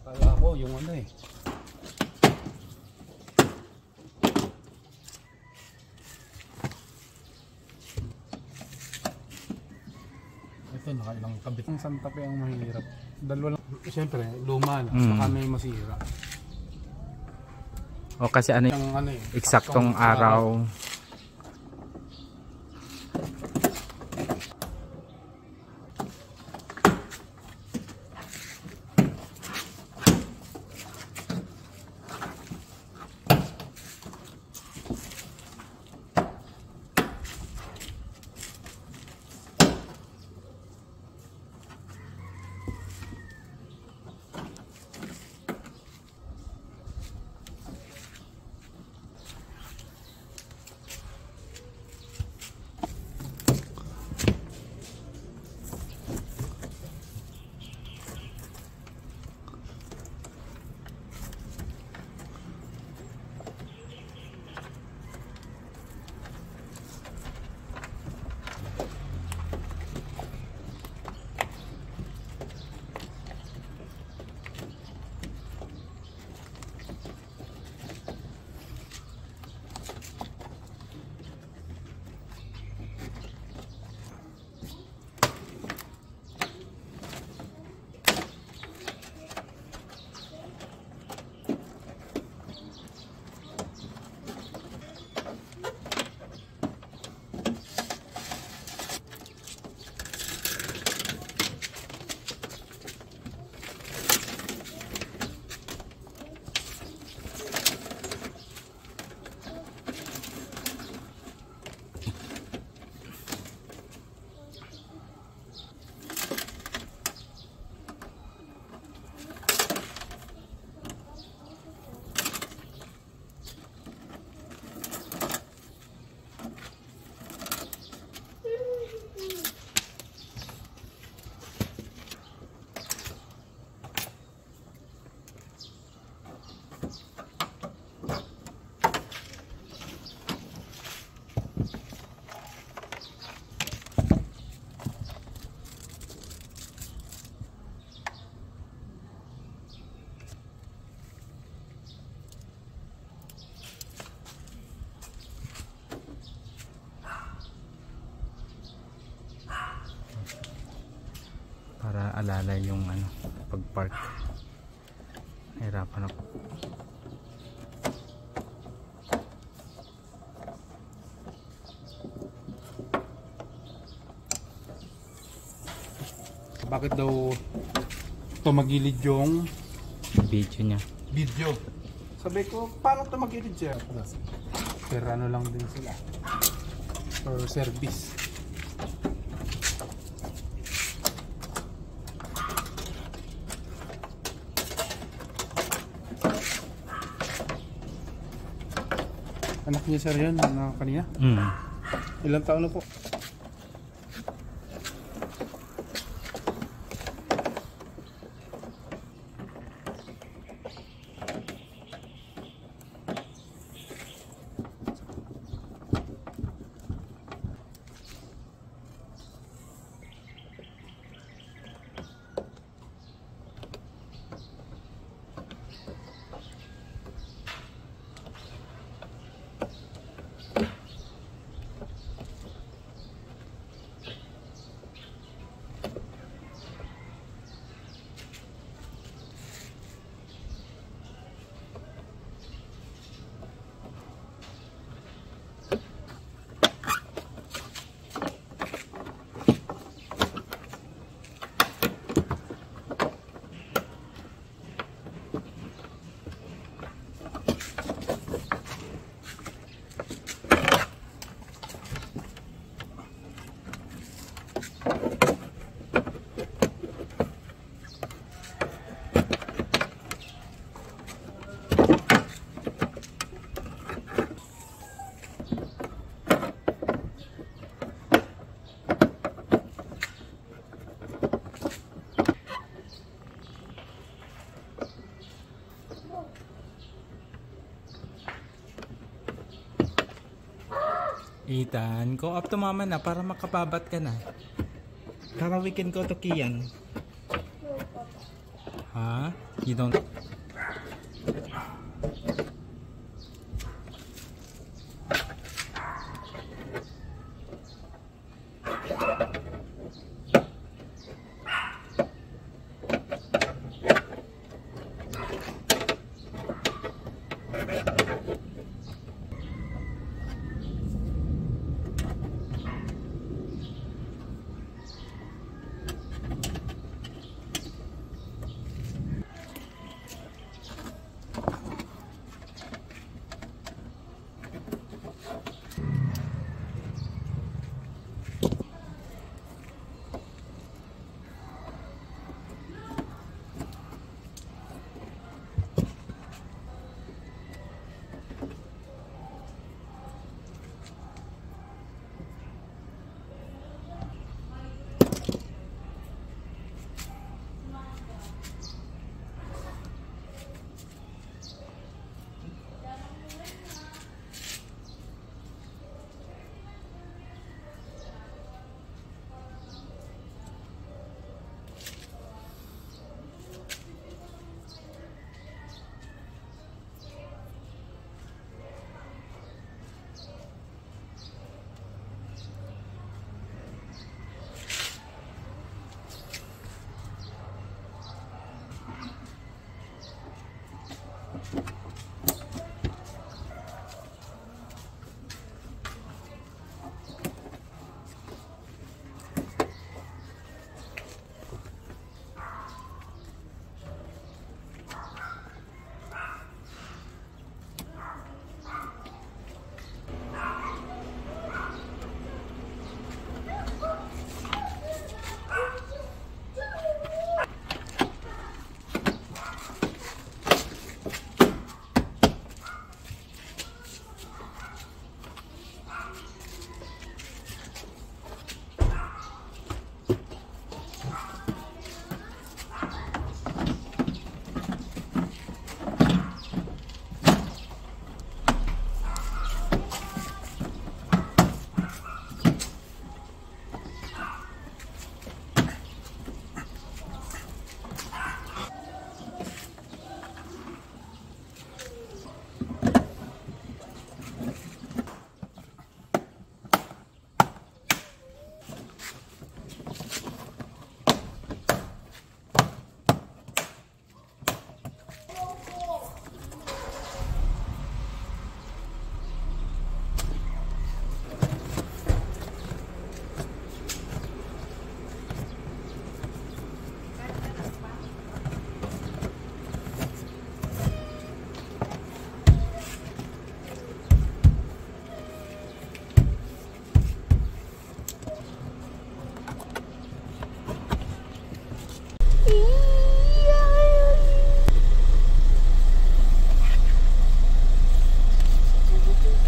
Kala ko yung ano eh. Ito nakailang kabit. Ang Santa Fe ang mahirap. Dalawa lang. Siyempre, luma na. Baka may masira. O kasi ano, Yung, ano eh, eksaktong araw. Para alala yung ano, pag-park. Hirapan ako. Bakit daw tumagilid yung video niya? Sabi ko, paano tumagilid siya? Pero ano lang din sila. For service. Anak niya sir yun, na kanina? Ilang taon na po? Ethan, go up to mama na para makababat ka na. Kaka weekend ko to Kian. Huh? You don't...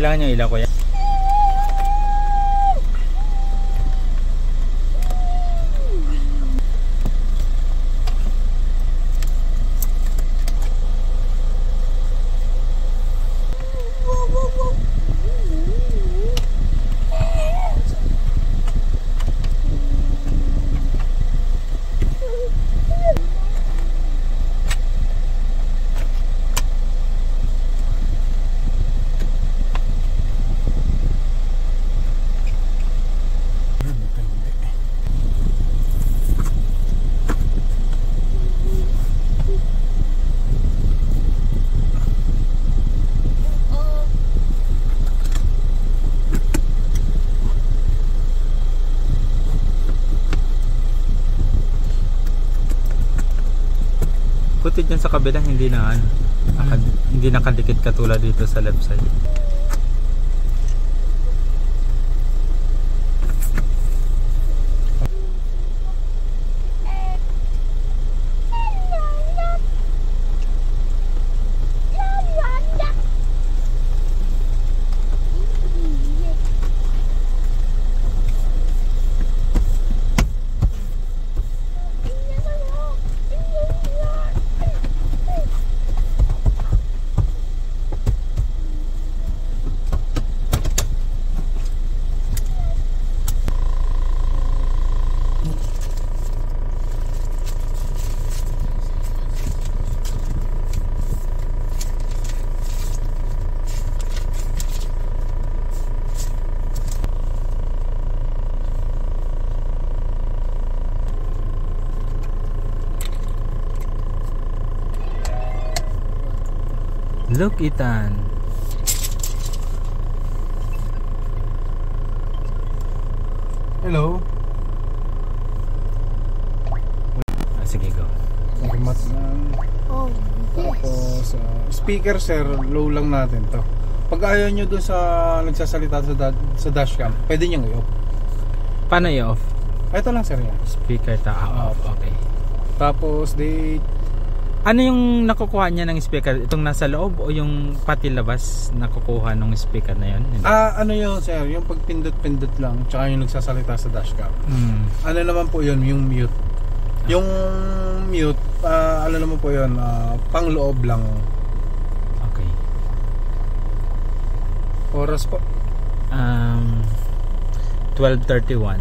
Kailangan yung ilaw ko yan. Puti dyan sa kabila, hindi na hindi nakadikit katulad dito sa left side. Look, Ethan. Hello. Sige, go. Format lang. Tapos, speaker sir, low lang natin to. Pag ayaw nyo dun sa nagsasalita sa dashcam, pwede nyo i-off. Paano i-off? Ito lang sir yan. Speaker off. Okay. Tapos, Ano yung nakukuha niya ng speaker? Itong nasa loob o yung pati labas nakukuha ng speaker na yun? ano yun sir, yung pagpindot-pindot lang, tsaka yung nagsasalita sa dashcam. Ano naman po yun, yung mute. Yung mute, ano naman po yun, pang loob lang. Okay. Oras po. 12:31.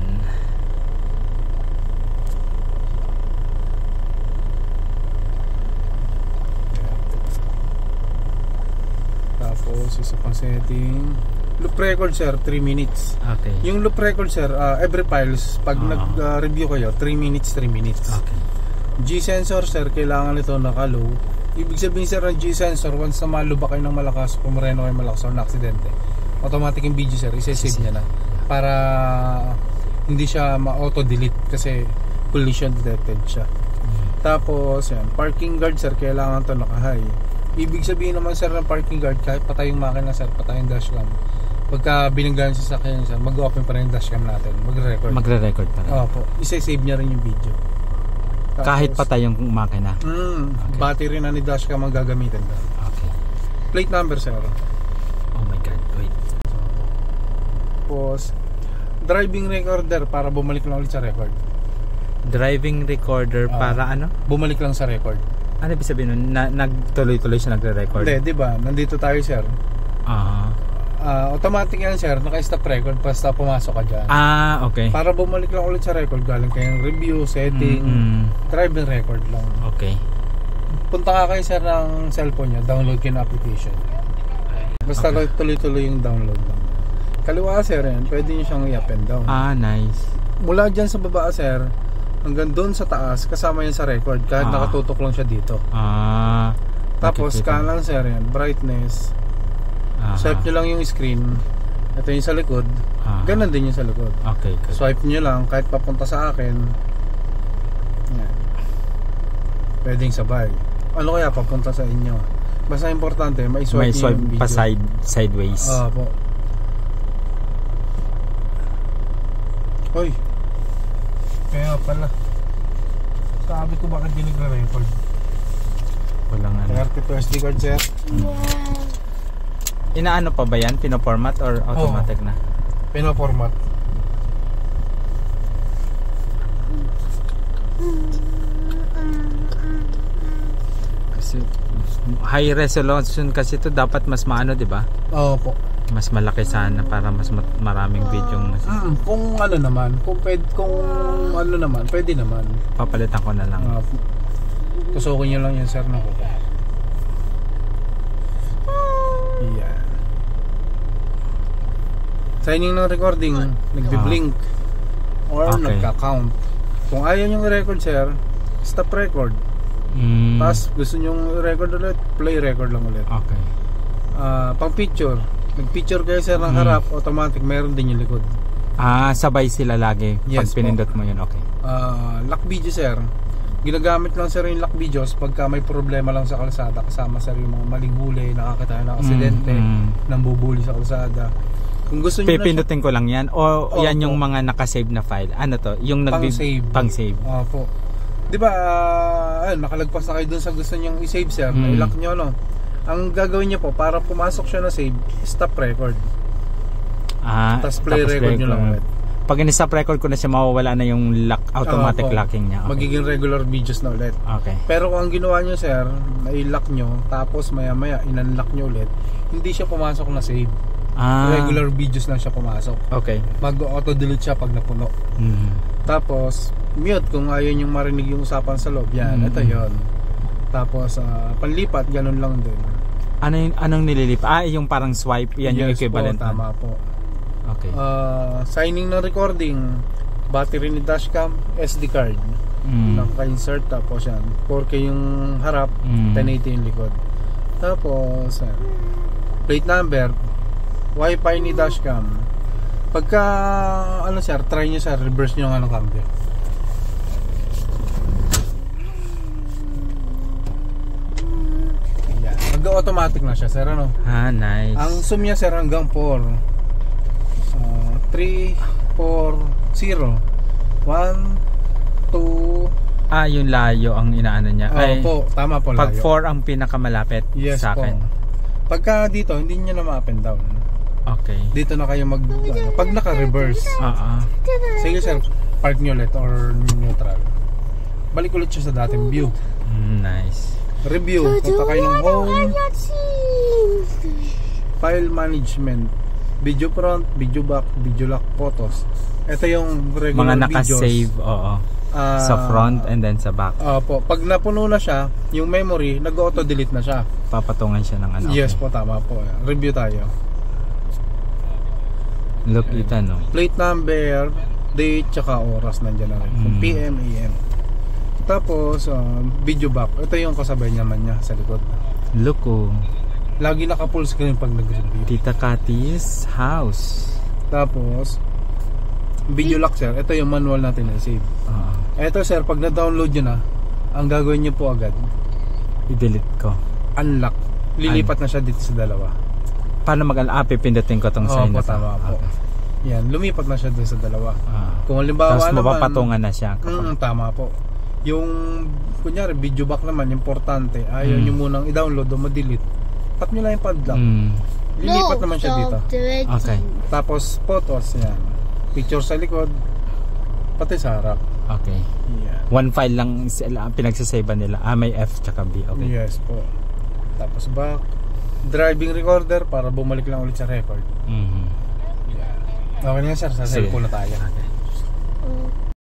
Tapos, isa pang setting. Loop record sir, 3 minutes. Okay. Yung loop record sir, every files, pag nag-review kayo, 3 minutes, 3 minutes. Okay. G-sensor sir, kailangan ito naka-low. Ibig sabihin sir ng G-sensor, once na maluba kayo ng malakas, pumreno kayo malakas o na-aksidente, automatic yung video sir, isa-save niya na. Para hindi siya ma-auto-delete kasi collision detected siya. Tapos, yan, parking guard sir, kailangan to naka-high. Ibig sabihin naman sir ng parking guard, kahit patay yung makina sir, patay yung dashcam, pagka binanggaan sa sakyan sir, mag-open pa rin yung dashcam natin, Magre-record pa rin. Opo, isa-save niya rin yung video. Tapos, kahit patay yung makina. Okay. Battery na ni dashcam ang gagamitin ka. Okay. Plate number sir. Oh my god, wait. Tapos driving recorder para bumalik lang ulit sa record. Driving recorder para ano? Bumalik lang sa record. Ano ibig sabihin nun? Nagtuloy-tuloy siya nagre-record? Hindi, di ba? Nandito tayo sir. Automatic yan sir, naka-stop record basta pumasok ka dyan. Okay. Para bumalik lang ulit sa record, galing kayong review, setting, driving record lang. Okay. Punta ka kayo sir ng cellphone nyo, download kayo ng application. Basta tuloy-tuloy yung download lang. Kaliwa sir yan, pwede nyo siyang i-up and down. Nice. Mula dyan sa baba sir, hanggang doon sa taas, kasama yan sa record, kahit nakatutok lang siya dito. Tapos kanan sir yan, brightness. Swipe nyo lang yung screen. Ito yung sa likod. Ganon din yung sa likod. Okay, good. Swipe nyo lang kahit papunta sa akin. Yan. Pwedeng sabay. Ano kaya papunta sa inyo? Basta importante, may swipe yung video. Pa sideways. Po. Hoy. Kaya pala. Sabi ko bakit di nagre-record. Walang ano. 32 SD card sir. Inaano pa ba yan? Pino-format or automatic na? Pino-format. Kasi high resolution kasi ito dapat mas maano, di ba? Po. Mas malaki sana para mas maraming video kung ano naman, kung ano naman, pwede naman. Papalitan ko na lang. Tusukin nyo lang yan sir ng kuko. Yan. Signing ng recording, nagbi-blink or nagka-count. Kung ayaw nyo i-record sir, stop record. Tapos gusto nyo i-record ulit, play record lang ulit. Okay. Pang picture, nag-picture kayo sir ng harap, automatic meron din yung likod. Sabay sila lagi. Yes, pag pinindot mo yun, okay. Lock video sir, ginagamit lang sir yung lock videos pagka may problema lang sa kalsada, kasama sir yung mga maling huli, nakakita ng aksidente, nambubuli sa kalsada. Kung gusto niyo pipindutin ko lang yan o yan yung mga nakasave na file. Ano to? Yung pang-save. Opo. 'Di ba nakalagpas na kayo dun sa gusto niyo i-save sir, i-lock niyo no. Ang gagawin niyo po para pumasok siya na save, stop record. Tapos play record niyo lang ulit. Pag in-stop record ko na siya, mawawala na yung lock, automatic locking niya. Okay. Magiging regular videos na ulit. Okay. Pero kung ang ginawa niyo sir, i-lock niyo tapos maya-maya in-unlock niyo ulit, hindi siya pumasok na save. Regular videos lang siya pumasok. Okay. Mag-auto-delete siya pag napuno. Tapos mute kung ayaw niyong marinig yung usapan sa loob. Yan, ito yon. Tapos panlipat, ganun lang din. Anong nililipat? Yung parang swipe, yan yung equivalent. Po, tama po. Okay. Signing ng recording, battery ni dashcam, SD card. Naka-insert tapos yan. 4K yung harap, 1080 yung likod. Tapos, plate number, wifi ni dashcam. Pagka, ano sir, try nyo sir, reverse nyo ng cambio. Ayan, mag-automatic na siya sir, ano? Nice. Ang zoom niya sir hanggang 4. 3, 4, 0. 1, 2. Yung layo ang inaano niya. Po, tama po, Pag layo. 4 ang pinakamalapit sa akin. Po. Pagka dito, hindi niya na ma-up and down. Okay. Dito na kayo pag naka-reverse. Sige sir, park nyo ulit or neutral. Balik ulit siya sa dating view. Nice. Review, punta kayo ng home, file management, video front, video back, video lock, photos. Ito yung regular mga naka-save, videos. Sa front and then sa back. Po, pag napuno na siya, yung memory, nag-auto-delete na siya. Papatungan siya ng ano. Yes po, tama po. Review tayo. Look ito, no? Plate number, date, tsaka oras nandyan na rin. Kung PM, AM. Tapos, video back. Ito yung kasabay naman niya sa likod. Look, Lagi naka-full screen pag nag-review. Tita Cathy's house. Tapos, video lock sir. Ito yung manual natin na save. Ito sir, pag na-download nyo na, ang gagawin nyo po agad, i-delete ko. Unlock. Lilipat na siya dito sa dalawa. Paano pipindutin ko tong sign na to? Tama po. Yan, lumipat na siya dito sa dalawa. Kung halimbawa tapos naman, mapapatungan na siya. Tama po. Yung, kunyari, video back naman, importante. Ayaw nyo munang i-download o ma-delete. Tap nyo lang yung padlock. Lilipat naman siya dito. Okay. Tapos, photos, yan. Picture sa likod, pati sa harap. Okay. Yan. One file lang pinagsasavean nila. May F tsaka B. Okay. Yes po. Tapos back. Driving recorder para bumalik lang ulit sa record. Yan. Okay na yan sir, sa cellphone na tayo.